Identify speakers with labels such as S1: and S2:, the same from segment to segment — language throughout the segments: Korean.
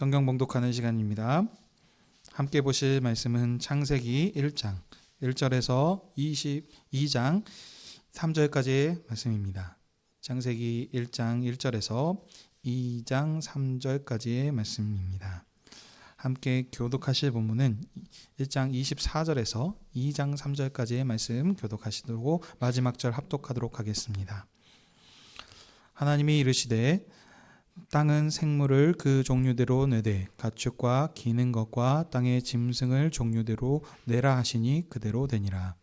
S1: 성경 봉독하는 시간입니다. 함께 보실 말씀은 창세기 1장 1절에서 22장 3절까지의 말씀입니다. 창세기 1장 1절에서 2장 3절까지의 말씀입니다. 함께 교독하실 본문은 1장 24절에서 2장 3절까지의 말씀 교독하시도록 마지막 절 합독하도록 하겠습니다. 하나님이 이르시되 땅은 생물을 그 종류대로 내되 가축과 기는 것과 땅의 짐승을 종류대로 내라 하시니 그대로 되니라.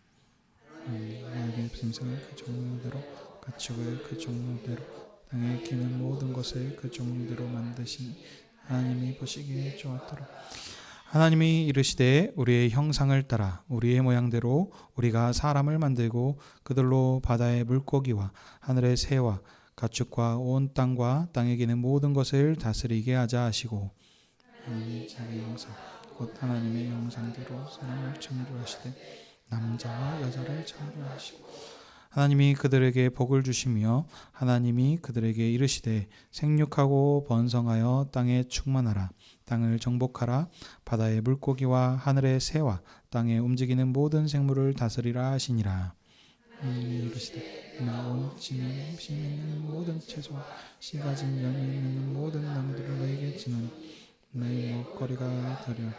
S1: 짐승을 그 종류대로 가축을 그 종류대로 땅에 기는 모든 것을 그 종류대로 만드시니 하나님이 보시기에 좋았더라. 하나님이 이르시되 우리의 형상을 따라 우리의 모양대로 우리가 사람을 만들고 그들로 바다의 물고기와 하늘의 새와 가축과 온 땅과 땅에 기는 모든 것을 다스리게 하자 하시고 하나님이 자기 형상 곧 하나님의 형상대로 사람을 창조하시되 남자와 여자를 창조하시고 하나님이 그들에게 복을 주시며 하나님이 그들에게 이르시되 생육하고 번성하여 땅에 충만하라 땅을 정복하라 바다의 물고기와 하늘의 새와 땅에 움직이는 모든 생물을 다스리라 하시니라. 이르시되 나온 지면에 피 있는 모든 채소와 씨 가진 열매 있는 모든 나무들을 너에게 지노니 너의 먹거리가 되려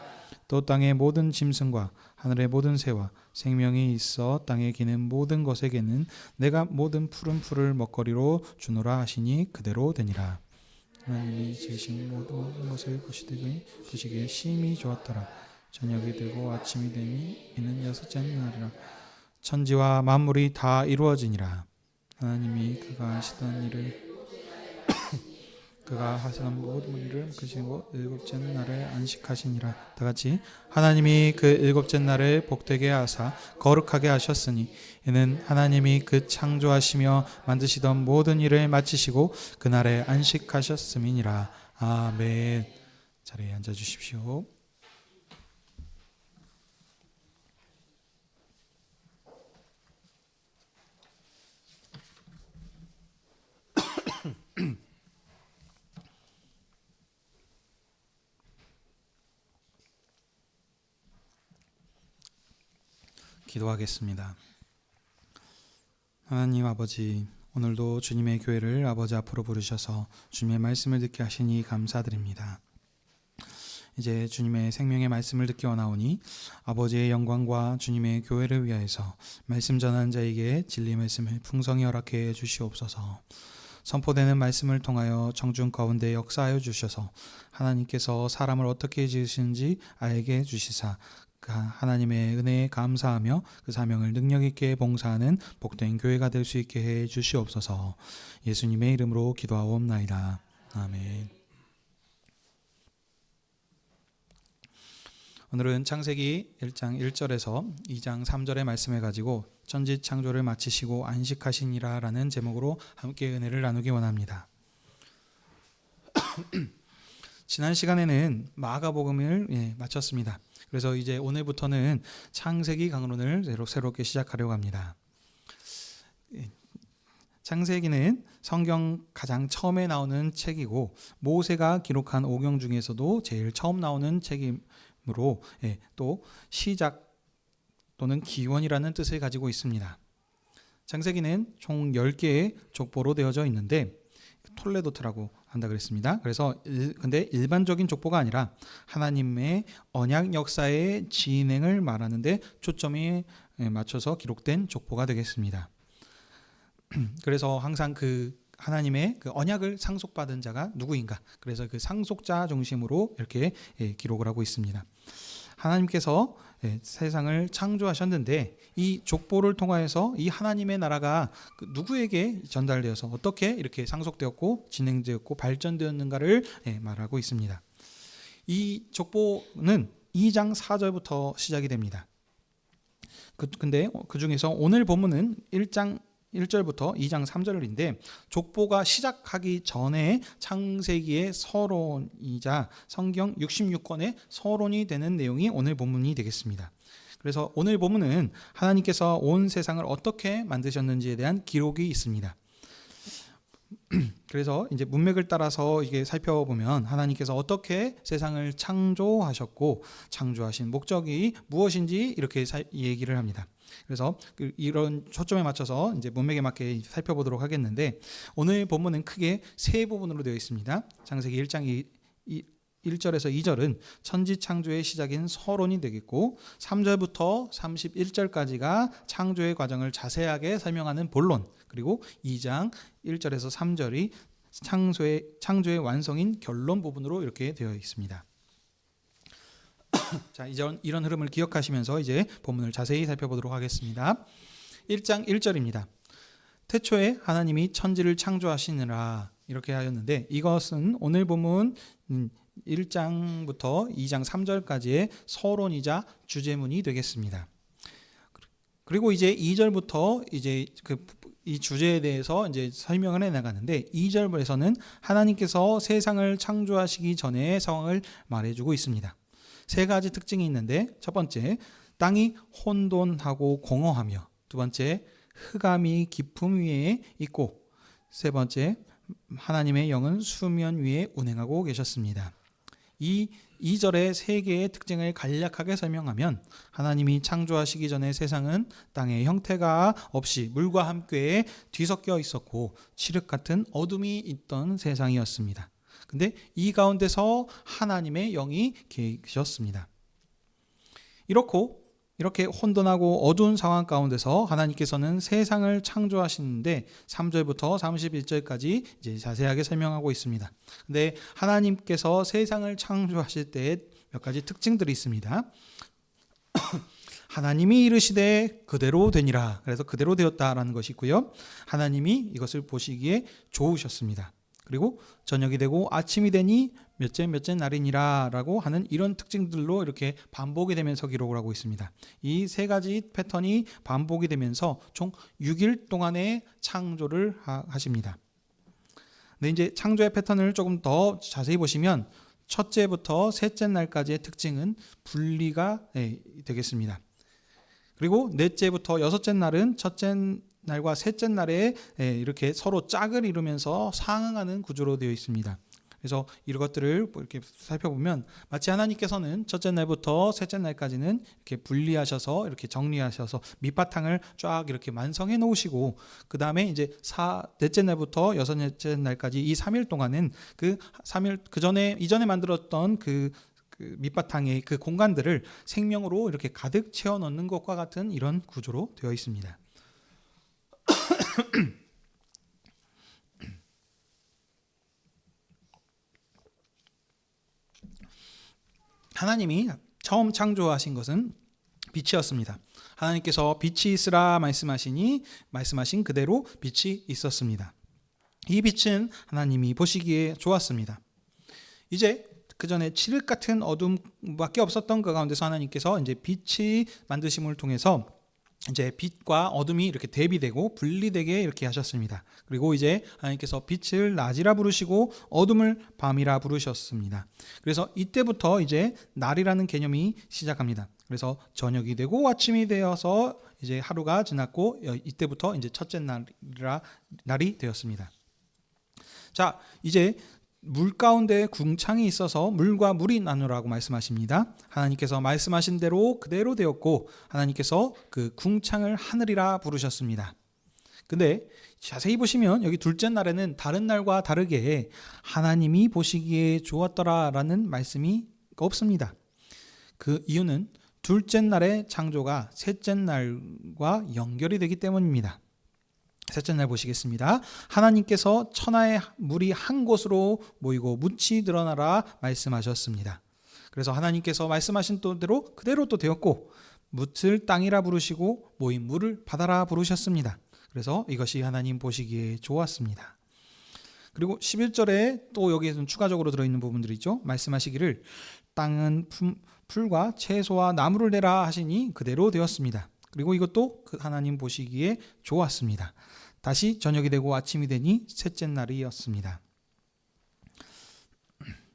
S1: 또 땅의 모든 짐승과 하늘의 모든 새와 생명이 있어 땅에 기는 모든 것에게는 내가 모든 푸른 풀을 먹거리로 주노라 하시니 그대로 되니라. 하나님이 지으신 모든 것을 보시기에 심히 좋았더라. 저녁이 되고 아침이 되니 이는 여섯째 날이라. 천지와 만물이 다 이루어지니라. 하나님이 그가 하시던 모든 일을 그시고 일곱째 날에 안식하시니라. 다같이 하나님이 그 일곱째 날을 복되게 하사 거룩하게 하셨으니 이는 하나님이 그 창조하시며 만드시던 모든 일을 마치시고 그날에 안식하셨음이니라. 아멘. 자리에 앉아 주십시오. 기도하겠습니다. 하나님 아버지, 오늘도 주님의 교회를 아버지 앞으로 부르셔서 주님의 말씀을 듣게 하시니 감사드립니다. 이제 주님의 생명의 말씀을 듣기 원하오니 아버지의 영광과 주님의 교회를 위하여서 말씀 전하는 자에게 진리 말씀을 풍성히 허락해 주시옵소서. 선포되는 말씀을 통하여 청중 가운데 역사하여 주셔서 하나님께서 사람을 어떻게 지으시는지 알게 해주시사 하나님의 은혜에 감사하며 그 사명을 능력 있게 봉사하는 복된 교회가 될 수 있게 해 주시옵소서. 예수님의 이름으로 기도하옵나이다. 아멘. 오늘은 창세기 1장 1절에서 2장 3절의 말씀을 가지고 천지 창조를 마치시고 안식하시니라 라는 제목으로 함께 은혜를 나누기 원합니다. 지난 시간에는 마가복음을 마쳤습니다. 그래서 이제 오늘부터는 창세기 강론을 새롭게 시작하려고 합니다. 창세기는 성경 가장 처음에 나오는 책이고 모세가 기록한 오경 중에서도 제일 처음 나오는 책이므로 또 시작 또는 기원이라는 뜻을 가지고 있습니다. 창세기는 총 10개의 족보로 되어져 있는데 톨레도트라고 한다 그랬습니다. 그래서 근데 일반적인 족보가 아니라 하나님의 언약 역사의 진행을 말하는데 초점이 맞춰서 기록된 족보가 되겠습니다. 그래서 항상 그 하나님의 그 언약을 상속받은 자가 누구인가? 그래서 그 상속자 중심으로 이렇게 기록을 하고 있습니다. 하나님께서 세상을 창조하셨는데 이 족보를 통하여서 이 하나님의 나라가 누구에게 전달되어서 어떻게 이렇게 상속되었고 진행되었고 발전되었는가를 말하고 있습니다. 이 족보는 2장 4절부터 시작이 됩니다. 근데 그 중에서 오늘 본문은 1장 1절부터 2장 3절인데 족보가 시작하기 전에 창세기의 서론이자 성경 66권의 서론이 되는 내용이 오늘 본문이 되겠습니다. 그래서 오늘 본문은 하나님께서 온 세상을 어떻게 만드셨는지에 대한 기록이 있습니다. 그래서 이제 문맥을 따라서 이게 살펴보면 하나님께서 어떻게 세상을 창조하셨고 창조하신 목적이 무엇인지 이렇게 얘기를 합니다. 그래서 이런 초점에 맞춰서 이제 문맥에 맞게 살펴보도록 하겠는데, 오늘 본문은 크게 세 부분으로 되어 있습니다. 창세기 1장 1절에서 2절은 천지 창조의 시작인 서론이 되겠고, 3절부터 31절까지가 창조의 과정을 자세하게 설명하는 본론, 그리고 2장 1절에서 3절이 창조의 완성인 결론 부분으로 이렇게 되어 있습니다. 자, 이런 흐름을 기억하시면서 이제 본문을 자세히 살펴보도록 하겠습니다. 1장 1절입니다. 태초에 하나님이 천지를 창조하시느라 이렇게 하였는데, 이것은 오늘 본문 1장부터 2장 3절까지의 서론이자 주제문이 되겠습니다. 그리고 이제 2절부터 이제 이 주제에 대해서 이제 설명을 해 나가는데, 2절에서는 하나님께서 세상을 창조하시기 전의 상황을 말해주고 있습니다. 세 가지 특징이 있는데, 첫 번째, 땅이 혼돈하고 공허하며, 두 번째, 흑암이 깊음 위에 있고, 세 번째, 하나님의 영은 수면 위에 운행하고 계셨습니다. 이 2절의 세 개의 특징을 간략하게 설명하면, 하나님이 창조하시기 전에 세상은 땅의 형태가 없이 물과 함께 뒤섞여 있었고 칠흑 같은 어둠이 있던 세상이었습니다. 근데 이 가운데서 하나님의 영이 계셨습니다. 이렇게 혼돈하고 어두운 상황 가운데서 하나님께서는 세상을 창조하시는데 3절부터 31절까지 이제 자세하게 설명하고 있습니다. 근데 하나님께서 세상을 창조하실 때 몇 가지 특징들이 있습니다. 하나님이 이르시되 그대로 되니라. 그래서 그대로 되었다라는 것이 있고요. 하나님이 이것을 보시기에 좋으셨습니다. 그리고 저녁이 되고 아침이 되니 몇째 날이니라 라고 하는 이런 특징들로 이렇게 반복이 되면서 기록을 하고 있습니다. 이 세 가지 패턴이 반복이 되면서 총 6일 동안의 창조를 하십니다. 근데 이제 창조의 패턴을 조금 더 자세히 보시면 첫째부터 셋째 날까지의 특징은 분리가 되겠습니다. 그리고 넷째부터 여섯째 날은 첫째 날과 셋째 날에 이렇게 서로 짝을 이루면서 상응하는 구조로 되어 있습니다. 그래서 이런 것들을 이렇게 살펴보면 마치 하나님께서는 첫째 날부터 셋째 날까지는 이렇게 분리하셔서 이렇게 정리하셔서 밑바탕을 쫙 이렇게 완성해 놓으시고, 그 다음에 이제 넷째 날부터 여섯째 날까지 이 3일 동안은 이전에 만들었던 그 밑바탕의 그 공간들을 생명으로 이렇게 가득 채워 넣는 것과 같은 이런 구조로 되어 있습니다. 하나님이 처음 창조하신 것은 빛이었습니다. 하나님께서 빛이 있으라 말씀하신 그대로 빛이 있었습니다. 이 빛은 하나님이 보시기에 좋았습니다. 이제 그 전에 칠흑 같은 어둠밖에 없었던 그 가운데서 하나님께서 이제 빛이 만드심을 통해서 이제 빛과 어둠이 이렇게 대비되고 분리되게 이렇게 하셨습니다. 그리고 이제 하나님께서 빛을 낮이라 부르시고 어둠을 밤이라 부르셨습니다. 그래서 이때부터 이제 날이라는 개념이 시작합니다. 그래서 저녁이 되고 아침이 되어서 이제 하루가 지났고, 이때부터 이제 첫째 날이 되었습니다. 자, 이제 물 가운데 궁창이 있어서 물과 물이 나누라고 말씀하십니다. 하나님께서 말씀하신 대로 그대로 되었고, 하나님께서 그 궁창을 하늘이라 부르셨습니다. 근데 자세히 보시면 여기 둘째 날에는 다른 날과 다르게 하나님이 보시기에 좋았더라라는 말씀이 없습니다. 그 이유는 둘째 날의 창조가 셋째 날과 연결이 되기 때문입니다. 셋째 날 보시겠습니다. 하나님께서 천하의 물이 한 곳으로 모이고 묻이 드러나라 말씀하셨습니다. 그래서 하나님께서 말씀하신 대로 그대로 또 되었고, 묻을 땅이라 부르시고 모인 물을 바다라 부르셨습니다. 그래서 이것이 하나님 보시기에 좋았습니다. 그리고 11절에 또 여기에는 추가적으로 들어있는 부분들이 있죠. 말씀하시기를 땅은 풀과 채소와 나무를 내라 하시니 그대로 되었습니다. 그리고 이것도 하나님 보시기에 좋았습니다. 다시 저녁이 되고 아침이 되니 셋째 날이었습니다.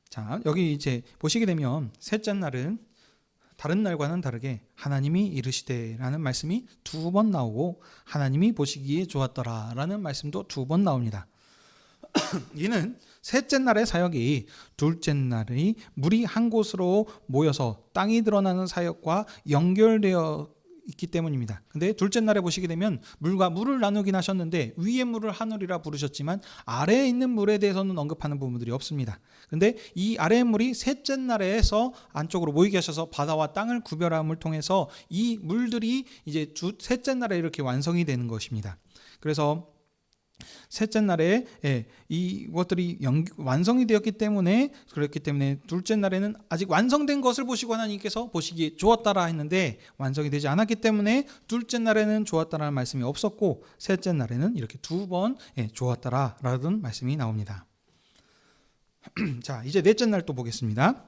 S1: 자, 여기 이제 보시게 되면 셋째 날은 다른 날과는 다르게 하나님이 이르시되라는 말씀이 2번 나오고, 하나님이 보시기에 좋았더라라는 말씀도 2번 나옵니다. 이는 셋째 날의 사역이 둘째 날의 물이 한 곳으로 모여서 땅이 드러나는 사역과 연결되어 있기 때문입니다. 근데 둘째 날에 보시게 되면 물과 물을 나누긴 하셨는데 위의 물을 하늘이라 부르셨지만 아래에 있는 물에 대해서는 언급하는 부분들이 없습니다. 근데 이 아래의 물이 셋째 날에서 안쪽으로 모이게 하셔서 바다와 땅을 구별함을 통해서 이 물들이 이제 셋째 날에 이렇게 완성이 되는 것입니다. 그래서 셋째 날에 이것들이 완성이 되었기 때문에, 그렇기 때문에 둘째 날에는 아직 완성된 것을 보시고 하나님께서 보시기에 좋았다라 했는데 완성이 되지 않았기 때문에 둘째 날에는 좋았다라는 말씀이 없었고 셋째 날에는 이렇게 두 번 좋았다라는 말씀이 나옵니다. 자, 이제 넷째 날 또 보겠습니다.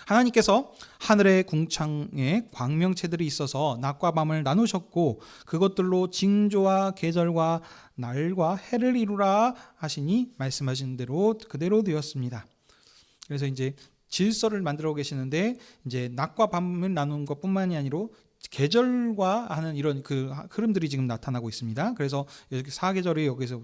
S1: 하나님께서 하늘의 궁창에 광명체들이 있어서 낮과 밤을 나누셨고 그것들로 징조와 계절과 날과 해를 이루라 하시니 말씀하신 대로 그대로 되었습니다. 그래서 이제 질서를 만들어 계시는데 이제 낮과 밤을 나눈 것뿐만이 아니라 계절과 하는 이런 그 흐름들이 지금 나타나고 있습니다. 그래서 여기 사계절이 여기서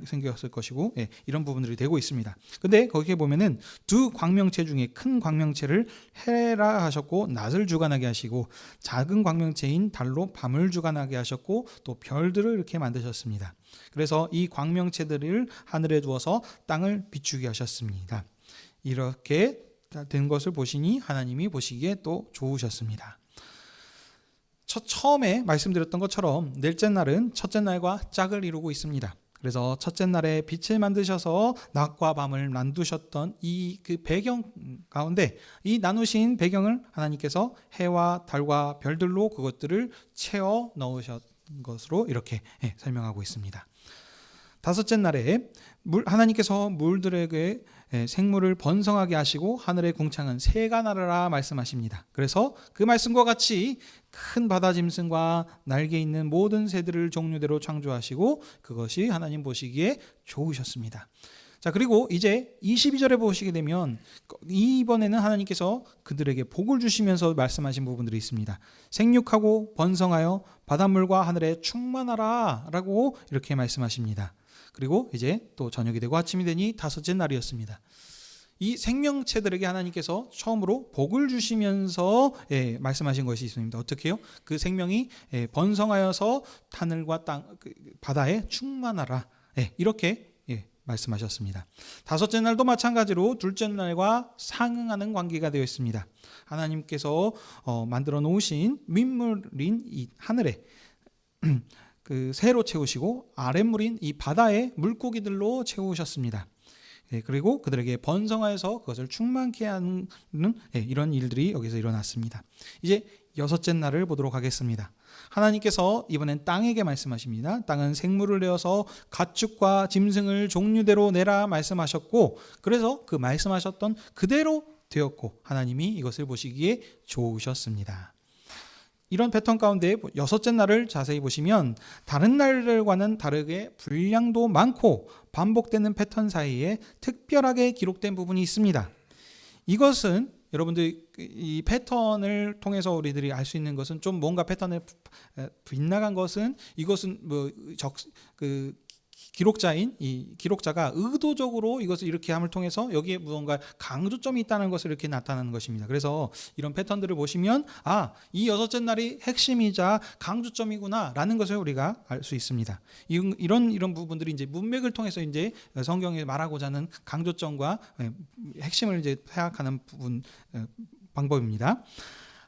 S1: 생겼을 것이고 이런 부분들이 되고 있습니다. 근데 거기에 보면은 두 광명체 중에 큰 광명체를 해라 하셨고 낮을 주관하게 하시고 작은 광명체인 달로 밤을 주관하게 하셨고 또 별들을 이렇게 만드셨습니다. 그래서 이 광명체들을 하늘에 두어서 땅을 비추게 하셨습니다. 이렇게 된 것을 보시니 하나님이 보시기에 또 좋으셨습니다. 처음에 말씀드렸던 것처럼 넷째 날은 첫째 날과 짝을 이루고 있습니다. 그래서 첫째 날에 빛을 만드셔서 낮과 밤을 나누셨던 이 그 배경 가운데 이 나누신 배경을 하나님께서 해와 달과 별들로 그것들을 채워 넣으셨 것으로 이렇게 설명하고 있습니다. 다섯째 날에 하나님께서 물들에게 생물을 번성하게 하시고 하늘의 궁창은 새가 나르라 말씀하십니다. 그래서 그 말씀과 같이 큰 바다 짐승과 날개 있는 모든 새들을 종류대로 창조하시고 그것이 하나님 보시기에 좋으셨습니다. 자, 그리고 이제 22절에 보시게 되면 이번에는 하나님께서 그들에게 복을 주시면서 말씀하신 부분들이 있습니다. 생육하고 번성하여 바닷물과 하늘에 충만하라 라고 이렇게 말씀하십니다. 그리고 이제 또 저녁이 되고 아침이 되니 다섯째 날이었습니다. 이 생명체들에게 하나님께서 처음으로 복을 주시면서 말씀하신 것이 있습니다. 어떻게요? 그 생명이 번성하여서 하늘과 땅, 바다에 충만하라. 이렇게 말씀하셨습니다. 다섯째 날도 마찬가지로 둘째 날과 상응하는 관계가 되어 있습니다. 하나님께서 만들어 놓으신 민물인 이 하늘에 그 새로 채우시고 아랫물인 이 바다의 물고기들로 채우셨습니다. 그리고 그들에게 번성하여서 그것을 충만케 하는 이런 일들이 여기서 일어났습니다. 이제 여섯째 날을 보도록 하겠습니다. 하나님께서 이번엔 땅에게 말씀하십니다. 땅은 생물을 내어서 가축과 짐승을 종류대로 내라 말씀하셨고 그래서 그 말씀하셨던 그대로 되었고 하나님이 이것을 보시기에 좋으셨습니다. 이런 패턴 가운데 여섯째 날을 자세히 보시면 다른 날들과는 다르게 분량도 많고 반복되는 패턴 사이에 특별하게 기록된 부분이 있습니다. 이것은 여러분들 이 패턴을 통해서 우리들이 알 수 있는 것은 좀 뭔가 패턴에 빗나간 것은 이것은 기록자인 이 기록자가 의도적으로 이것을 이렇게 함을 통해서 여기에 무언가 강조점이 있다는 것을 이렇게 나타나는 것입니다. 그래서 이런 패턴들을 보시면 이 여섯째 날이 핵심이자 강조점이구나라는 것을 우리가 알 수 있습니다. 이런 부분들이 이제 문맥을 통해서 이제 성경이 말하고자 하는 강조점과 핵심을 이제 파악하는 방법입니다.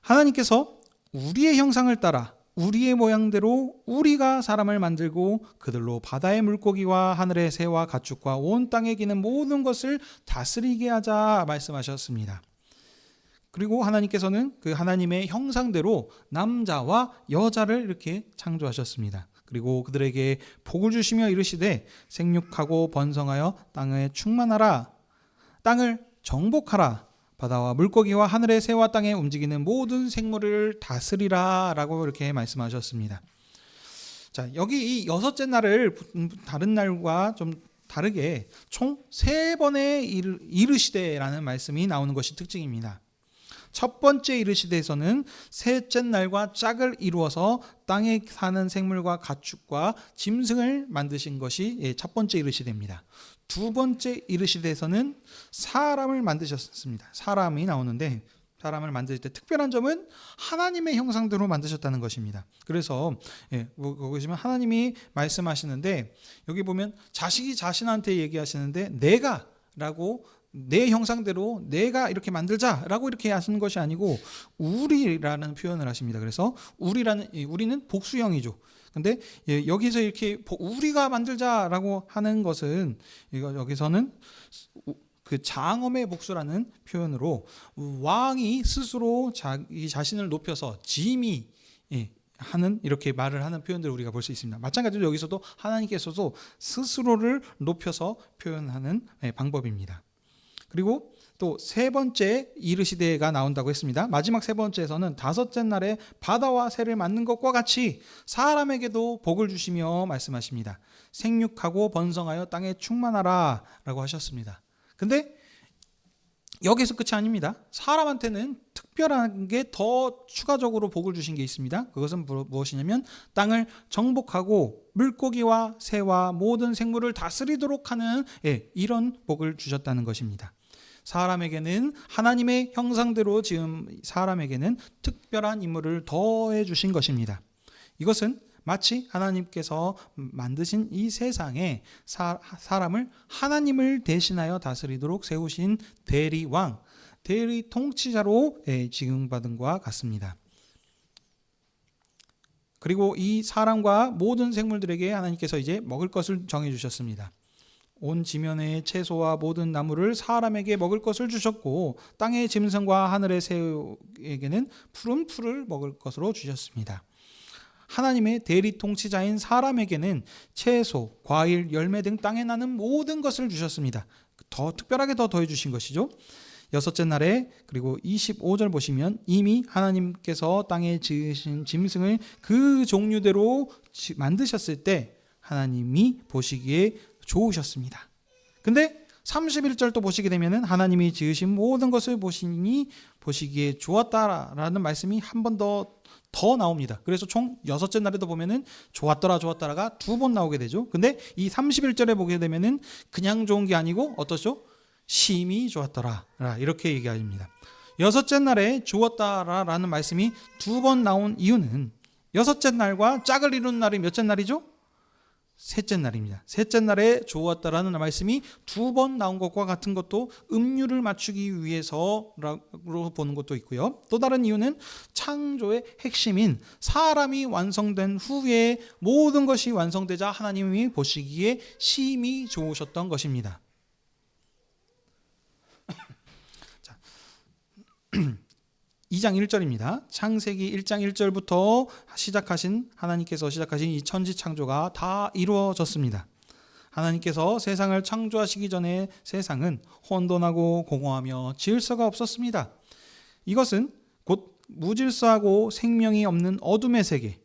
S1: 하나님께서 우리의 형상을 따라 우리의 모양대로 우리가 사람을 만들고 그들로 바다의 물고기와 하늘의 새와 가축과 온 땅에 기는 모든 것을 다스리게 하자 말씀하셨습니다. 그리고 하나님께서는 그 하나님의 형상대로 남자와 여자를 이렇게 창조하셨습니다. 그리고 그들에게 복을 주시며 이르시되 생육하고 번성하여 땅에 충만하라 땅을 정복하라 바다와 물고기와 하늘의 새와 땅에 움직이는 모든 생물을 다스리라 라고 이렇게 말씀하셨습니다. 자, 여기 이 여섯째 날을 다른 날과 좀 다르게 총 3번의 이르시되라는 말씀이 나오는 것이 특징입니다. 첫 번째 이르시되에서는 셋째 날과 짝을 이루어서 땅에 사는 생물과 가축과 짐승을 만드신 것이 첫 번째 이르시되입니다. 두 번째 이르시되에서는 사람을 만드셨습니다. 사람이 나오는데 사람을 만들 때 특별한 점은 하나님의 형상대로 만드셨다는 것입니다. 그래서 보시면 하나님이 말씀하시는데 여기 보면 자식이 자신한테 얘기하시는데 내가라고 내 형상대로 내가 이렇게 만들자라고 이렇게 하시는 것이 아니고 우리라는 표현을 하십니다. 그래서 우리는 복수형이죠. 근데 여기서 이렇게 우리가 만들자라고 하는 것은 여기서는 그 장엄의 복수라는 표현으로 왕이 스스로 자기 자신을 높여서 짐이 하는 이렇게 말을 하는 표현들을 우리가 볼 수 있습니다. 마찬가지로 여기서도 하나님께서도 스스로를 높여서 표현하는 방법입니다. 그리고 또 세 번째 이르시되가 나온다고 했습니다. 마지막 세 번째에서는 다섯째 날에 바다와 새를 만든 것과 같이 사람에게도 복을 주시며 말씀하십니다. 생육하고 번성하여 땅에 충만하라 라고 하셨습니다. 근데 여기서 끝이 아닙니다. 사람한테는 특별한 게 더 추가적으로 복을 주신 게 있습니다. 그것은 무엇이냐면 땅을 정복하고 물고기와 새와 모든 생물을 다스리도록 하는 이런 복을 주셨다는 것입니다. 사람에게는 하나님의 형상대로 지은 사람에게는 특별한 임무를 더해 주신 것입니다. 이것은 마치 하나님께서 만드신 이 세상에 사람을 하나님을 대신하여 다스리도록 세우신 대리왕, 대리 통치자로 지금받은 것과 같습니다. 그리고 이 사람과 모든 생물들에게 하나님께서 이제 먹을 것을 정해 주셨습니다. 온 지면의 채소와 모든 나무를 사람에게 먹을 것을 주셨고 땅의 짐승과 하늘의 새에게는 푸른 풀을 먹을 것으로 주셨습니다. 하나님의 대리 통치자인 사람에게는 채소, 과일, 열매 등 땅에 나는 모든 것을 주셨습니다. 더 특별하게 더해 주신 것이죠. 여섯째 날에 그리고 25절 보시면 이미 하나님께서 땅에 지으신 짐승을 그 종류대로 만드셨을 때 하나님이 보시기에 좋으셨습니다. 근데 31절도 보시게 되면은 하나님이 지으신 모든 것을 보시니 보시기에 좋았다라는 말씀이 한 번 더 나옵니다. 그래서 총 6째 날에도 보면은 좋았더라가 2번 나오게 되죠. 근데 이 31절에 보게 되면은 그냥 좋은 게 아니고 어떠죠? 심히 좋았더라 이렇게 얘기합니다. 6째 날에 좋았다라는 말씀이 2번 나온 이유는 6째 날과 짝을 이룬 날이 몇째 날이죠? 셋째 날입니다. 셋째 날에 좋았다라는 말씀이 2번 나온 것과 같은 것도 음률을 맞추기 위해서라고 보는 것도 있고요. 또 다른 이유는 창조의 핵심인 사람이 완성된 후에 모든 것이 완성되자 하나님이 보시기에 심히 좋으셨던 것입니다. 2장 1절입니다. 창세기 1장 1절부터 하나님께서 시작하신 이 천지 창조가 다 이루어졌습니다. 하나님께서 세상을 창조하시기 전에 세상은 혼돈하고 공허하며 질서가 없었습니다. 이것은 곧 무질서하고 생명이 없는 어둠의 세계,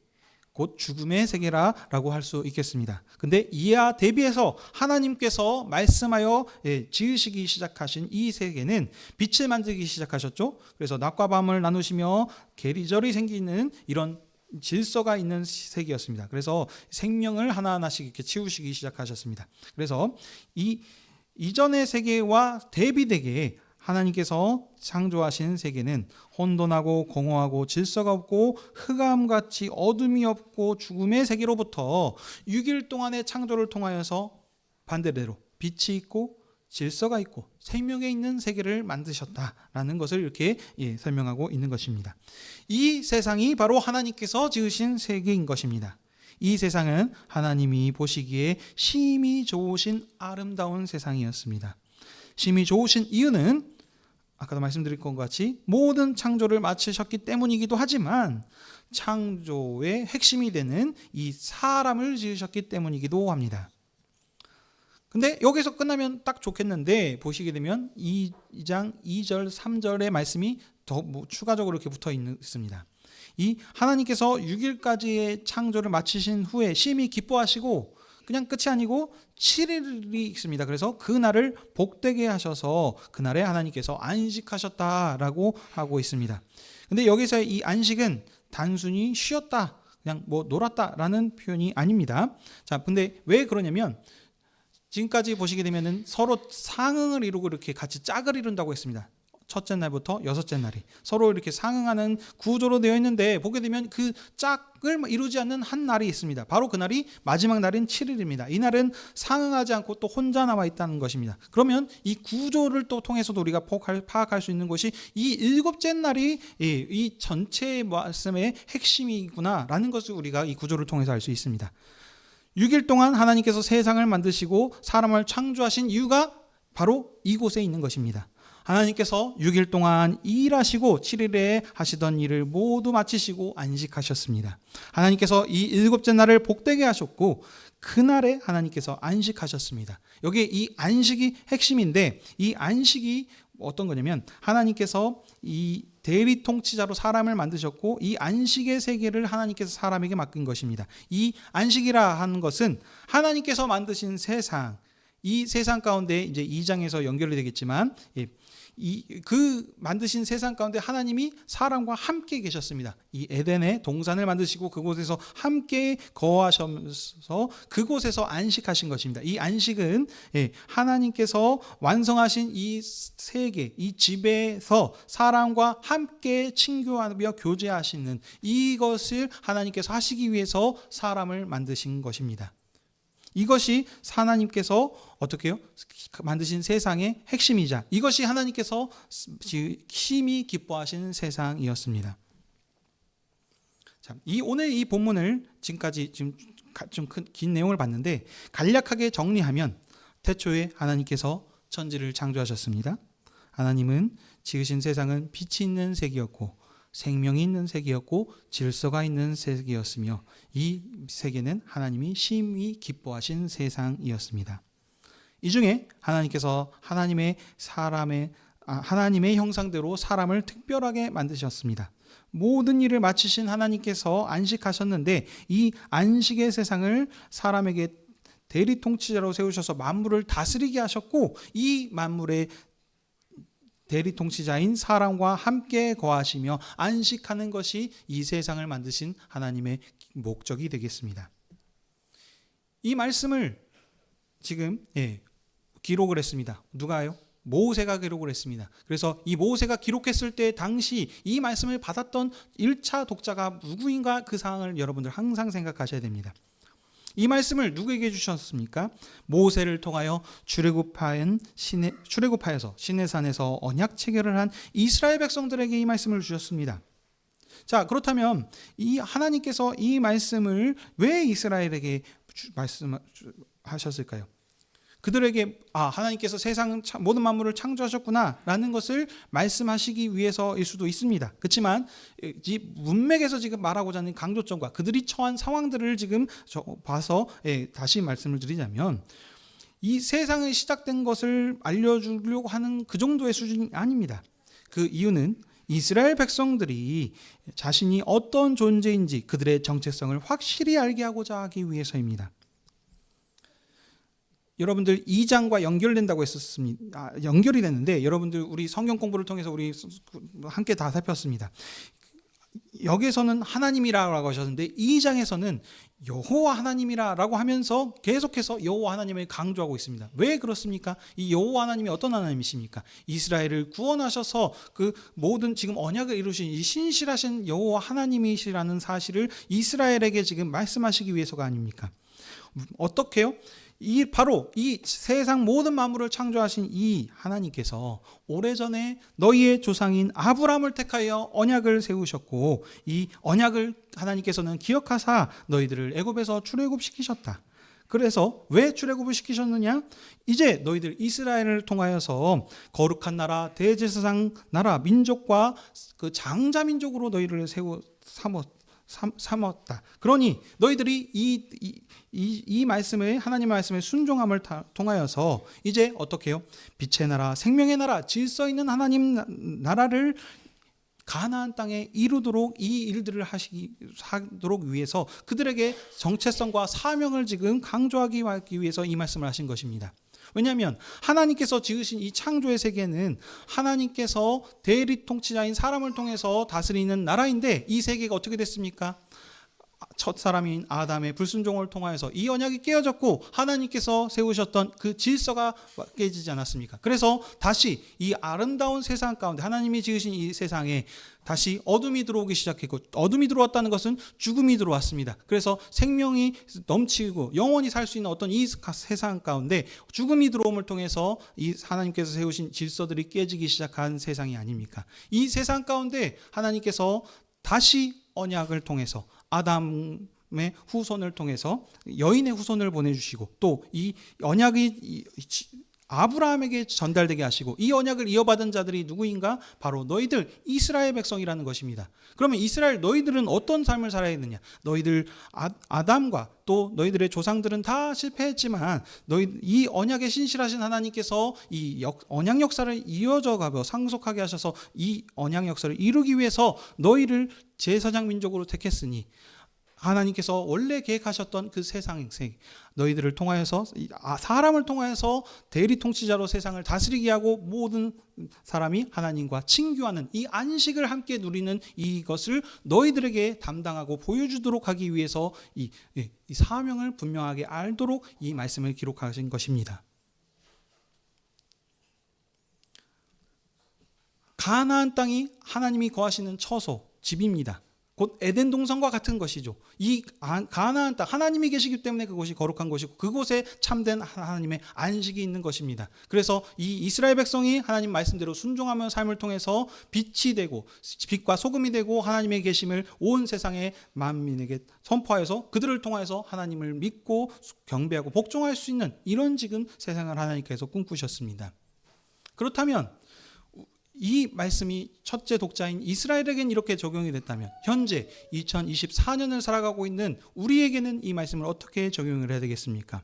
S1: 곧 죽음의 세계라고 할 수 있겠습니다. 근데 이와 대비해서 하나님께서 말씀하여 지으시기 시작하신 이 세계는 빛을 만들기 시작하셨죠. 그래서 낮과 밤을 나누시며 계리절이 생기는 이런 질서가 있는 세계였습니다. 그래서 생명을 하나하나씩 이렇게 치우시기 시작하셨습니다. 그래서 이 이전의 세계와 대비되게 하나님께서 창조하신 세계는 혼돈하고 공허하고 질서가 없고 흑암같이 어둠이 없고 죽음의 세계로부터 6일 동안의 창조를 통하여서 반대대로 빛이 있고 질서가 있고 생명에 있는 세계를 만드셨다라는 것을 이렇게 설명하고 있는 것입니다. 이 세상이 바로 하나님께서 지으신 세계인 것입니다. 이 세상은 하나님이 보시기에 심히 좋으신 아름다운 세상이었습니다. 심히 좋으신 이유는 아까도 말씀드린 것 같이 모든 창조를 마치셨기 때문이기도 하지만 창조의 핵심이 되는 이 사람을 지으셨기 때문이기도 합니다. 근데 여기서 끝나면 딱 좋겠는데 보시게 되면 2장 2절 3절의 말씀이 더 추가적으로 이렇게 붙어 있습니다. 이 하나님께서 6일까지의 창조를 마치신 후에 심히 기뻐하시고 그냥 끝이 아니고 7일이 있습니다. 그래서 그날을 복되게 하셔서 그날에 하나님께서 안식하셨다라고 하고 있습니다. 근데 여기서 이 안식은 단순히 쉬었다, 그냥 뭐 놀았다라는 표현이 아닙니다. 자, 근데 왜 그러냐면 지금까지 보시게 되면은 서로 상응을 이루고 이렇게 같이 짝을 이룬다고 했습니다. 첫째 날부터 여섯째 날이 서로 이렇게 상응하는 구조로 되어 있는데, 보게 되면 그 짝을 이루지 않는 한 날이 있습니다. 바로 그 날이 마지막 날인 7일입니다. 이 날은 상응하지 않고 또 혼자 남아 있다는 것입니다. 그러면 이 구조를 또 통해서도 우리가 파악할 수 있는 것이 이 일곱째 날이 이 전체 말씀의 핵심이구나라는 것을 우리가 이 구조를 통해서 알 수 있습니다. 6일 동안 하나님께서 세상을 만드시고 사람을 창조하신 이유가 바로 이곳에 있는 것입니다. 하나님께서 6일 동안 일하시고 7일에 하시던 일을 모두 마치시고 안식하셨습니다. 하나님께서 이 일곱째 날을 복되게 하셨고 그날에 하나님께서 안식하셨습니다. 여기 이 안식이 핵심인데, 이 안식이 어떤 거냐면 하나님께서 이 대리 통치자로 사람을 만드셨고 이 안식의 세계를 하나님께서 사람에게 맡긴 것입니다. 이 안식이라 하는 것은 하나님께서 만드신 세상, 이 세상 가운데 이제 2장에서 연결이 되겠지만 그 만드신 세상 가운데 하나님이 사람과 함께 계셨습니다. 이 에덴의 동산을 만드시고 그곳에서 함께 거하셔서 그곳에서 안식하신 것입니다. 이 안식은 하나님께서 완성하신 이 세계, 이 집에서 사람과 함께 친교하며 교제하시는 이것을 하나님께서 하시기 위해서 사람을 만드신 것입니다. 이것이 하나님께서 어떻게 해요? 만드신 세상의 핵심이자 이것이 하나님께서 심히 기뻐하시는 세상이었습니다. 자, 오늘 이 본문을 지금까지 좀 긴 내용을 봤는데 간략하게 정리하면 태초에 하나님께서 천지를 창조하셨습니다. 하나님은 지으신 세상은 빛이 있는 세계였고 생명이 있는 세계였고 질서가 있는 세계였으며 이 세계는 하나님이 심히 기뻐하신 세상이었습니다. 이 중에 하나님께서 하나님의 형상대로 사람을 특별하게 만드셨습니다. 모든 일을 마치신 하나님께서 안식하셨는데 이 안식의 세상을 사람에게 대리 통치자로 세우셔서 만물을 다스리게 하셨고 이 만물의 대리 통치자인 사람과 함께 거하시며 안식하는 것이 이 세상을 만드신 하나님의 목적이 되겠습니다. 이 말씀을 지금 기록을 했습니다. 누가요? 모세가 기록을 했습니다. 그래서 이 모세가 기록했을 때 당시 이 말씀을 받았던 1차 독자가 누구인가, 그 상황을 여러분들 항상 생각하셔야 됩니다. 이 말씀을 누구에게 주셨습니까? 모세를 통하여 출애굽하여서 시내산에서 언약 체결을 한 이스라엘 백성들에게 이 말씀을 주셨습니다. 자, 그렇다면 이 하나님께서 이 말씀을 왜 이스라엘에게 말씀하셨을까요? 그들에게 하나님께서 세상 모든 만물을 창조하셨구나라는 것을 말씀하시기 위해서일 수도 있습니다. 그렇지만 이 문맥에서 지금 말하고자 하는 강조점과 그들이 처한 상황들을 지금 봐서 다시 말씀을 드리자면 이 세상이 시작된 것을 알려주려고 하는 그 정도의 수준이 아닙니다. 그 이유는 이스라엘 백성들이 자신이 어떤 존재인지 그들의 정체성을 확실히 알게 하고자 하기 위해서입니다. 여러분들 2장과 연결된다고 했었습니다. 연결이 됐는데 여러분들 우리 성경 공부를 통해서 우리 함께 다 살폈습니다. 여기에서는 하나님이라고 하셨는데 2장에서는 여호와 하나님이라고 하면서 계속해서 여호와 하나님을 강조하고 있습니다. 왜 그렇습니까? 이 여호와 하나님이 어떤 하나님이십니까? 이스라엘을 구원하셔서 그 모든 지금 언약을 이루신 이 신실하신 여호와 하나님이시라는 사실을 이스라엘에게 지금 말씀하시기 위해서가 아닙니까? 어떻게요? 바로 이 세상 모든 만물을 창조하신 이 하나님께서 오래전에 너희의 조상인 아브라함을 택하여 언약을 세우셨고 이 언약을 하나님께서는 기억하사 너희들을 애굽에서 출애굽시키셨다. 그래서 왜 출애굽을 시키셨느냐? 이제 너희들 이스라엘을 통하여서 거룩한 나라, 대제사장 나라, 민족과 그 장자 민족으로 너희를 삼았다. 그러니 너희들이 이 말씀을 하나님 말씀의 순종함을 통하여서 이제 어떻게 해요? 빛의 나라, 생명의 나라, 질서 있는 하나님 나라를 가나안 땅에 이루도록 이 일들을 하도록 위해서 그들에게 정체성과 사명을 지금 강조하기 위해서 이 말씀을 하신 것입니다. 왜냐하면 하나님께서 지으신 이 창조의 세계는 하나님께서 대리 통치자인 사람을 통해서 다스리는 나라인데, 이 세계가 어떻게 됐습니까? 첫 사람인 아담의 불순종을 통하여서 이 언약이 깨어졌고 하나님께서 세우셨던 그 질서가 깨지지 않았습니까? 그래서 다시 이 아름다운 세상 가운데, 하나님이 지으신 이 세상에 다시 어둠이 들어오기 시작했고, 어둠이 들어왔다는 것은 죽음이 들어왔습니다. 그래서 생명이 넘치고 영원히 살 수 있는 어떤 이 세상 가운데 죽음이 들어옴을 통해서 이 하나님께서 세우신 질서들이 깨지기 시작한 세상이 아닙니까? 이 세상 가운데 하나님께서 다시 언약을 통해서 아담의 후손을 통해서 여인의 후손을 보내주시고, 또 이 언약이 아브라함에게 전달되게 하시고, 이 언약을 이어받은 자들이 누구인가? 바로 너희들 이스라엘 백성이라는 것입니다. 그러면 이스라엘 너희들은 어떤 삶을 살아야 했느냐? 너희들 아담과 또 너희들의 조상들은 다 실패했지만 이 언약에 신실하신 하나님께서 이 언약 역사를 이어져 가며 상속하게 하셔서 이 언약 역사를 이루기 위해서 너희를 제사장 민족으로 택했으니, 하나님께서 원래 계획하셨던 그 세상, 너희들을 통하여서, 사람을 통하여서 대리 통치자로 세상을 다스리게 하고 모든 사람이 하나님과 친교하는 이 안식을 함께 누리는 이것을 너희들에게 담당하고 보여주도록 하기 위해서 이 사명을 분명하게 알도록 이 말씀을 기록하신 것입니다. 가나안 땅이 하나님이 거하시는 처소, 집입니다. 곧 에덴 동산과 같은 것이죠. 이 가나안 땅, 하나님이 계시기 때문에 그곳이 거룩한 것이고 그곳에 참된 하나님의 안식이 있는 것입니다. 그래서 이 이스라엘 백성이 하나님 말씀대로 순종하며 삶을 통해서 빛이 되고 빛과 소금이 되고 하나님의 계심을 온 세상의 만민에게 선포하여서 그들을 통하여서 하나님을 믿고 경배하고 복종할 수 있는 이런 지금 세상을 하나님께서 꿈꾸셨습니다. 그렇다면 이 말씀이 첫째 독자인 이스라엘에겐 이렇게 적용이 됐다면, 현재 2024년을 살아가고 있는 우리에게는 이 말씀을 어떻게 적용을 해야 되겠습니까?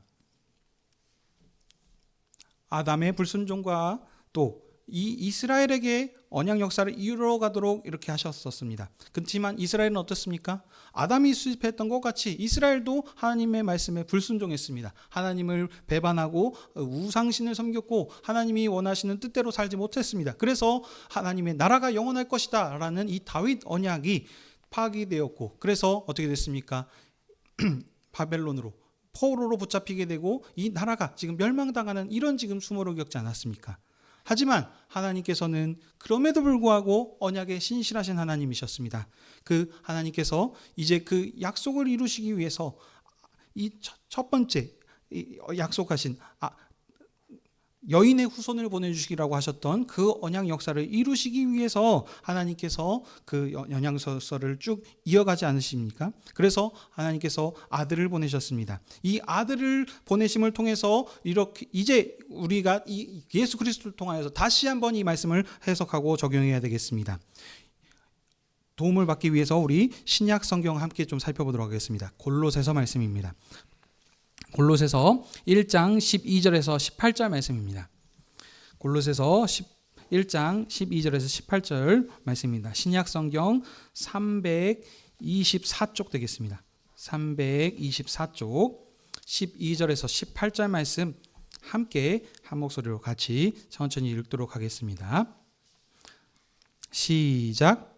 S1: 아담의 불순종과 또 이 이스라엘에게 언약 역사를 이루어가도록 이렇게 하셨었습니다. 그렇지만 이스라엘은 어떻습니까? 아담이 실패했던 것 같이 이스라엘도 하나님의 말씀에 불순종했습니다. 하나님을 배반하고 우상신을 섬겼고 하나님이 원하시는 뜻대로 살지 못했습니다. 그래서 하나님의 나라가 영원할 것이다 라는 이 다윗 언약이 파기되었고, 그래서 어떻게 됐습니까? 바벨론으로, 포로로 붙잡히게 되고 이 나라가 지금 멸망당하는 이런 지금 수모를 겪지 않았습니까? 하지만 하나님께서는 그럼에도 불구하고 언약에 신실하신 하나님이셨습니다. 그 하나님께서 이제 그 약속을 이루시기 위해서 이 첫 번째 약속하신 여인의 후손을 보내주시기라고 하셨던 그 언약 역사를 이루시기 위해서 하나님께서 그 언약서를 쭉 이어가지 않으십니까? 그래서 하나님께서 아들을 보내셨습니다. 이 아들을 보내심을 통해서 이렇게 이제 우리가 이 예수 그리스도를 통하여서 다시 한번 이 말씀을 해석하고 적용해야 되겠습니다. 도움을 받기 위해서 우리 신약 성경 함께 좀 살펴보도록 하겠습니다. 골로새서 말씀입니다. 골로새서 1장 12절에서 18절 말씀입니다. 골로새서 1장 12절에서 18절 말씀입니다. 신약 성경 324쪽 되겠습니다. 324쪽 12절에서 18절 말씀 함께 한 목소리로 같이 천천히 읽도록 하겠습니다. 시작.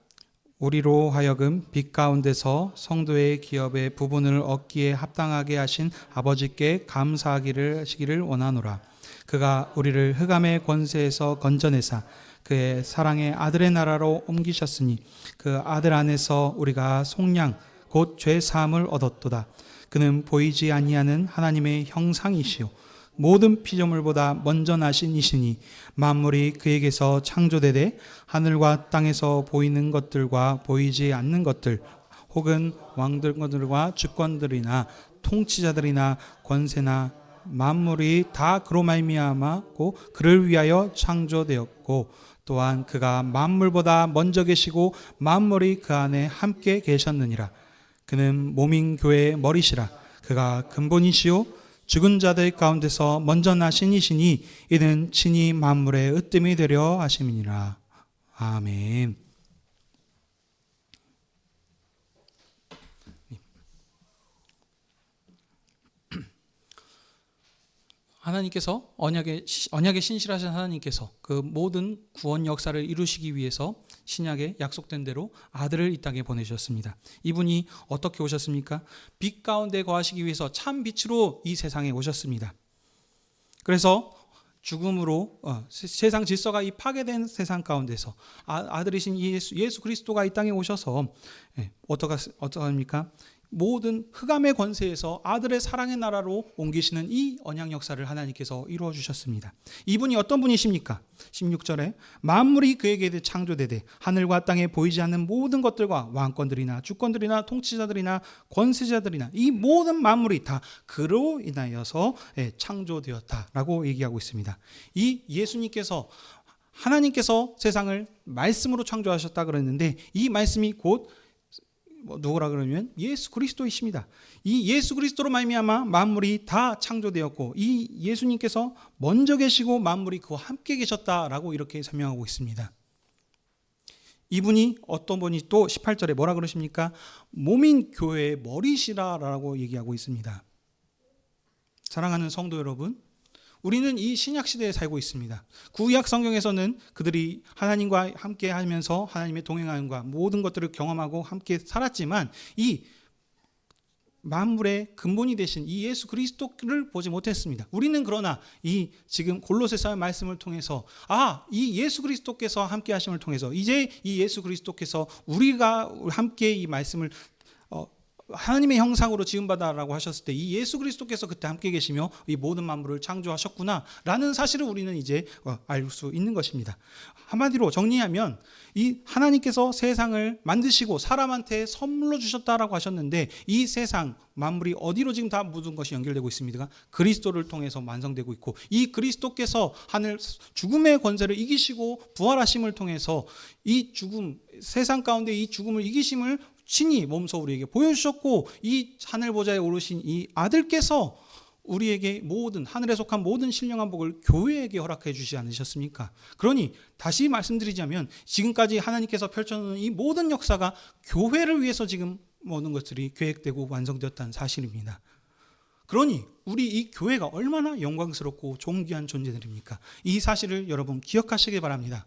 S1: 우리로 하여금 빛 가운데서 성도의 기업의 부분을 얻기에 합당하게 하신 아버지께 감사하기를 하시기를 원하노라. 그가 우리를 흑암의 권세에서 건져내사 그의 사랑의 아들의 나라로 옮기셨으니 그 아들 안에서 우리가 속량 곧 죄 사함을 얻었도다. 그는 보이지 아니하는 하나님의 형상이시요 모든 피조물보다 먼저 나신 이시니 만물이 그에게서 창조되되 하늘과 땅에서 보이는 것들과 보이지 않는 것들 혹은 왕들과 주권들이나 통치자들이나 권세나 만물이 다 그로 말미암았고 그를 위하여 창조되었고 또한 그가 만물보다 먼저 계시고 만물이 그 안에 함께 계셨느니라. 그는 몸인 교회의 머리시라. 그가 근본이시요 죽은 자들 가운데서 먼저 나신 이시니 이는 친히 만물의 으뜸이 되려 하심이니라. 아멘. 하나님께서 언약의 신실하신 하나님께서 그 모든 구원 역사를 이루시기 위해서 신약에 약속된 대로 아들을 이 땅에 보내주셨습니다. 이분이 어떻게 오셨습니까? 빛 가운데 거하시기 위해서 참 빛으로 이 세상에 오셨습니다. 그래서 죽음으로 세상 질서가 이 파괴된 세상 가운데서 아들이신 예수 그리스도가 이 땅에 오셔서 어떡합니까? 모든 흑암의 권세에서 아들의 사랑의 나라로 옮기시는 이 언약 역사를 하나님께서 이루어 주셨습니다. 이분이 어떤 분이십니까? 16절에 만물이 그에게 창조되되 하늘과 땅에 보이지 않는 모든 것들과 왕권들이나 주권들이나 통치자들이나 권세자들이나 이 모든 만물이 다 그로 인하여서 창조되었다라고 얘기하고 있습니다. 이 예수님께서 하나님께서 세상을 말씀으로 창조하셨다 그랬는데 이 말씀이 곧 누구라 그러면 예수 그리스도이십니다. 이 예수 그리스도로 말미암아 만물이 다 창조되었고 이 예수님께서 먼저 계시고 만물이 그와 함께 계셨다라고 이렇게 설명하고 있습니다. 이분이 어떤 분이 또 18절에 뭐라 그러십니까? 몸인 교회의 머리시라라고 얘기하고 있습니다. 사랑하는 성도 여러분, 우리는 이 신약 시대에 살고 있습니다. 구약 성경에서는 그들이 하나님과 함께 하면서 하나님의 동행함과 모든 것들을 경험하고 함께 살았지만 이 만물의 근본이 되신 이 예수 그리스도를 보지 못했습니다. 우리는 그러나 이 지금 골로새서 말씀을 통해서 이 예수 그리스도께서 함께 하심을 통해서 이제 이 예수 그리스도께서 우리가 함께 이 말씀을 하나님의 형상으로 지음받아라고 하셨을 때 이 예수 그리스도께서 그때 함께 계시며 이 모든 만물을 창조하셨구나 라는 사실을 우리는 이제 알 수 있는 것입니다. 한마디로 정리하면 이 하나님께서 세상을 만드시고 사람한테 선물로 주셨다라고 하셨는데 이 세상 만물이 어디로 지금 다 모든 것이 연결되고 있습니까? 그리스도를 통해서 완성되고 있고 이 그리스도께서 하늘 죽음의 권세를 이기시고 부활하심을 통해서 이 죽음 세상 가운데 이 죽음을 이기심을 친히 몸소 우리에게 보여주셨고 이 하늘 보좌에 오르신 이 아들께서 우리에게 모든 하늘에 속한 모든 신령한 복을 교회에게 허락해 주시지 않으셨습니까? 그러니 다시 말씀드리자면 지금까지 하나님께서 펼쳐놓은 이 모든 역사가 교회를 위해서 지금 모든 것들이 계획되고 완성되었다는 사실입니다. 그러니 우리 이 교회가 얼마나 영광스럽고 존귀한 존재들입니까? 이 사실을 여러분 기억하시기 바랍니다.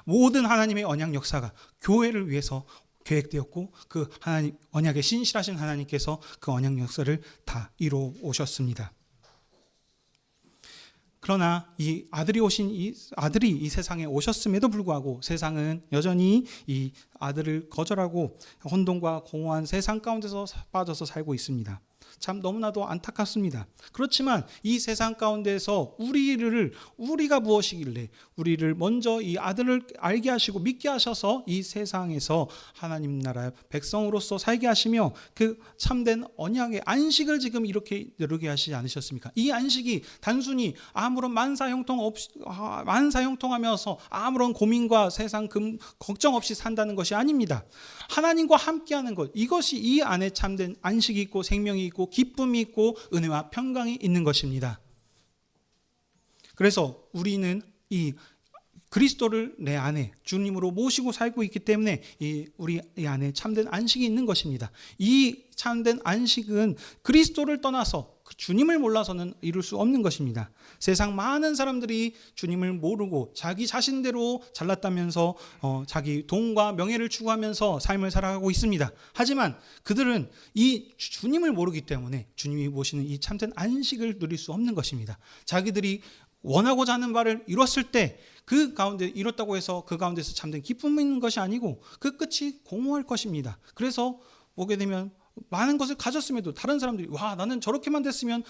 S1: 모든 하나님의 언약 역사가 교회를 위해서 계획되었고 그 하나님 언약에 신실하신 하나님께서 그 언약 역사를 다 이루어 오셨습니다. 그러나 이 아들이 오신 이 아들이 이 세상에 오셨음에도 불구하고 세상은 여전히 이 아들을 거절하고 혼돈과 공허한 세상 가운데서 빠져서 살고 있습니다. 참 너무나도 안타깝습니다. 그렇지만 이 세상 가운데서 우리가 무엇이길래 우리를 먼저 이 아들을 알게 하시고 믿게 하셔서 이 세상에서 하나님 나라의 백성으로서 살게 하시며 그 참된 언약의 안식을 지금 이렇게 이루게 하시지 않으셨습니까? 이 안식이 단순히 아무런 만사형통하면서 아무런 고민과 세상 걱정 없이 산다는 것이 아닙니다. 하나님과 함께하는 것, 이것이 이 안에 참된 안식이 있고 생명이 있고 기쁨이 있고 은혜와 평강이 있는 것입니다. 그래서 우리는 이 그리스도를 내 안에 주님으로 모시고 살고 있기 때문에 우리 안에 참된 안식이 있는 것입니다. 이 참된 안식은 그리스도를 떠나서 주님을 몰라서는 이룰 수 없는 것입니다. 세상 많은 사람들이 주님을 모르고 자기 자신대로 잘났다면서 자기 돈과 명예를 추구하면서 삶을 살아가고 있습니다. 하지만 그들은 이 주님을 모르기 때문에 주님이 모시는 이 참된 안식을 누릴 수 없는 것입니다. 자기들이 원하고자 하는 바를 이뤘을 때 그 가운데 이뤘다고 해서 그 가운데서 참된 기쁨이 있는 것이 아니고 그 끝이 공허할 것입니다. 그래서 보게 되면 많은 것을 가졌음에도 다른 사람들이 나는 저렇게만 됐으면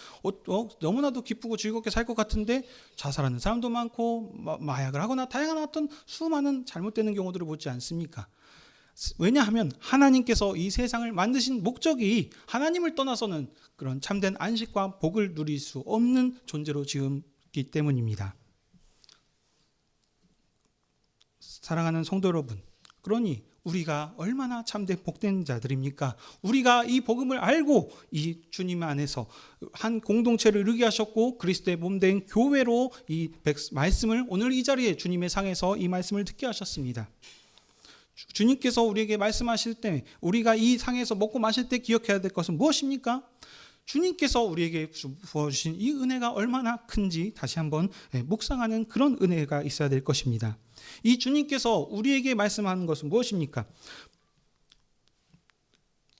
S1: 너무나도 기쁘고 즐겁게 살 것 같은데 자살하는 사람도 많고 마약을 하거나 다양한 어떤 수많은 잘못되는 경우들을 보지 않습니까? 왜냐하면 하나님께서 이 세상을 만드신 목적이 하나님을 떠나서는 그런 참된 안식과 복을 누릴 수 없는 존재로 지었기 때문입니다. 사랑하는 성도 여러분, 그러니 우리가 얼마나 참된 복된 자들입니까? 우리가 이 복음을 알고 이 주님 안에서 한 공동체를 이루게 하셨고 그리스도의 몸된 교회로 이 말씀을 오늘 이 자리에 주님의 상에서 이 말씀을 듣게 하셨습니다. 주님께서 우리에게 말씀하실 때 우리가 이 상에서 먹고 마실 때 기억해야 될 것은 무엇입니까? 주님께서 우리에게 부어주신 이 은혜가 얼마나 큰지 다시 한번 묵상하는 그런 은혜가 있어야 될 것입니다. 이 주님께서 우리에게 말씀하는 것은 무엇입니까?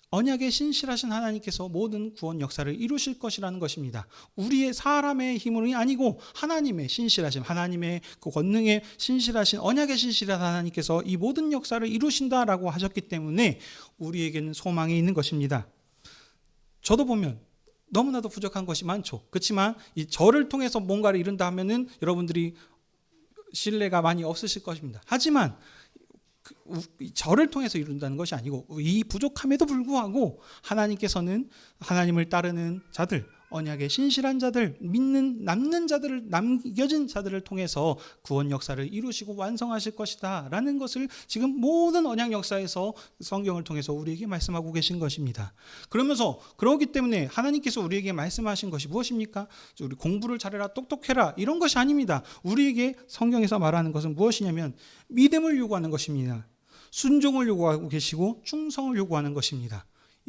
S1: 언약에 신실하신 하나님께서 모든 구원 역사를 이루실 것이라는 것입니다. 우리의 사람의 힘이 아니고 하나님의 신실하심, 하나님의 그 권능에 신실하신, 언약에 신실한 하나님께서 이 모든 역사를 이루신다라고 하셨기 때문에 우리에게는 소망이 있는 것입니다. 저도 보면 너무나도 부족한 것이 많죠. 그렇지만 이 저를 통해서 뭔가를 이룬다 하면은 여러분들이 신뢰가 많이 없으실 것입니다. 하지만 저를 통해서 이룬다는 것이 아니고 이 부족함에도 불구하고 하나님께서는 하나님을 따르는 자들, 언약의 신실한 자들, 믿는 남는 자들을, 남겨진 자들을 통해서 구원 역사를 이루시고 완성하실 것이다 라는 것을 지금 모든 언약 역사에서 성경을 통해서 우리에게 말씀하고 계신 것입니다. 그러면서 그러기 때문에 하나님께서 우리에게 말씀하신 것이 무엇입니까? 우리 공부를 잘해라, 똑똑해라, 이런 것이 아닙니다. 우리에게 성경에서 말하는 것은 무엇이냐면 믿음을 요구하는 것입니다. 순종을 요구하고 계시고 충성을 요구하는 것입니다.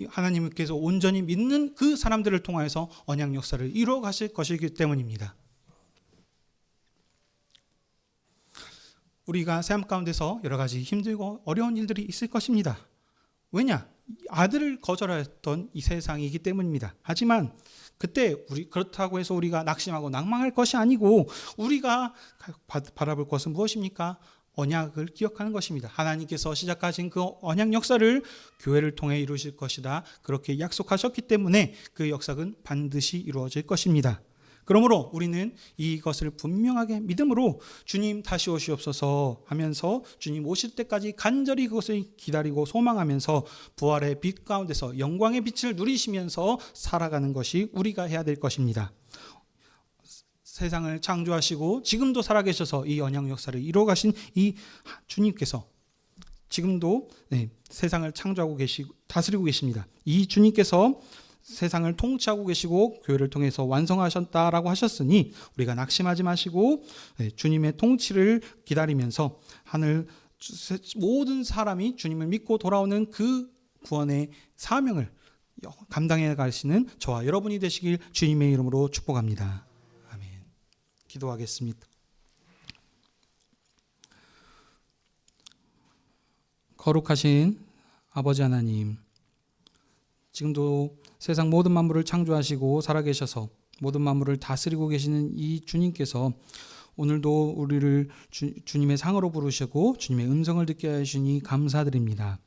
S1: 하나님께서 온전히 믿는 그 사람들을 통하여서 언약 역사를 이루어 가실 것이기 때문입니다. 우리가 삶 가운데서 여러 가지 힘들고 어려운 일들이 있을 것입니다. 왜냐? 아들을 거절했던 이 세상이기 때문입니다. 하지만 그때 그렇다고 해서 우리가 낙심하고 낭망할 것이 아니고 우리가 바라볼 것은 무엇입니까? 언약을 기억하는 것입니다. 하나님께서 시작하신 그 언약 역사를 교회를 통해 이루실 것이다. 그렇게 약속하셨기 때문에 그 역사는 반드시 이루어질 것입니다. 그러므로 우리는 이것을 분명하게 믿음으로 주님 다시 오시옵소서 하면서 주님 오실 때까지 간절히 그것을 기다리고 소망하면서 부활의 빛 가운데서 영광의 빛을 누리시면서 살아가는 것이 우리가 해야 될 것입니다. 세상을 창조하시고 지금도 살아계셔서 이 언약 역사를 이루어 가신 이 주님께서 지금도 세상을 창조하고 계시고 다스리고 계십니다. 이 주님께서 세상을 통치하고 계시고 교회를 통해서 완성하셨다라고 하셨으니 우리가 낙심하지 마시고 주님의 통치를 기다리면서 하늘 모든 사람이 주님을 믿고 돌아오는 그 구원의 사명을 감당해 가시는 저와 여러분이 되시길 주님의 이름으로 축복합니다. 기도하겠습니다. 거룩하신 아버지 하나님, 지금도 세상 모든 만물을 창조하시고 살아계셔서 모든 만물을 다스리고 계시는 이 주님께서 오늘도 우리를 주님의 상으로 부르시고 주님의 음성을 듣게 하시니 감사드립니다.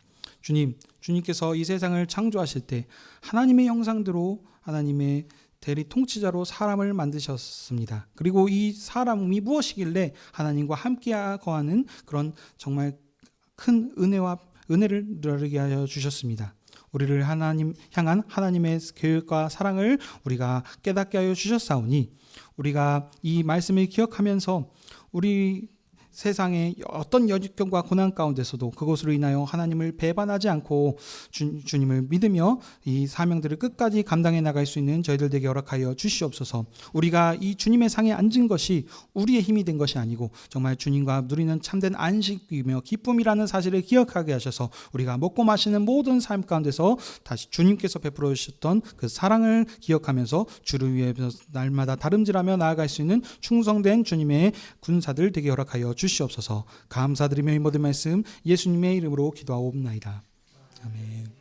S1: 주님께서 이 세상을 창조하실 때 하나님의 형상대로 하나님의 대리 통치자로 사람을 만드셨습니다. 그리고 이 사람이 무엇이길래 하나님과 함께 거하는 그런 정말 큰 은혜를 누리게 하여 주셨습니다. 우리를 하나님 향한 하나님의 계획과 사랑을 우리가 깨닫게 하여 주셨사오니 우리가 이 말씀을 기억하면서 우리 세상의 어떤 역경과 고난 가운데서도 그것으로 인하여 하나님을 배반하지 않고 주님을 믿으며 이 사명들을 끝까지 감당해 나갈 수 있는 저희들 되게 허락하여 주시옵소서. 우리가 이 주님의 상에 앉은 것이 우리의 힘이 된 것이 아니고 정말 주님과 누리는 참된 안식이며 기쁨이라는 사실을 기억하게 하셔서 우리가 먹고 마시는 모든 삶 가운데서 다시 주님께서 베풀어 주셨던 그 사랑을 기억하면서 주를 위해서 날마다 다름질하며 나아갈 수 있는 충성된 주님의 군사들 되게 허락하여 주시옵소서. 감사드리며 이 모든 말씀 예수님의 이름으로 기도하옵나이다. 아멘.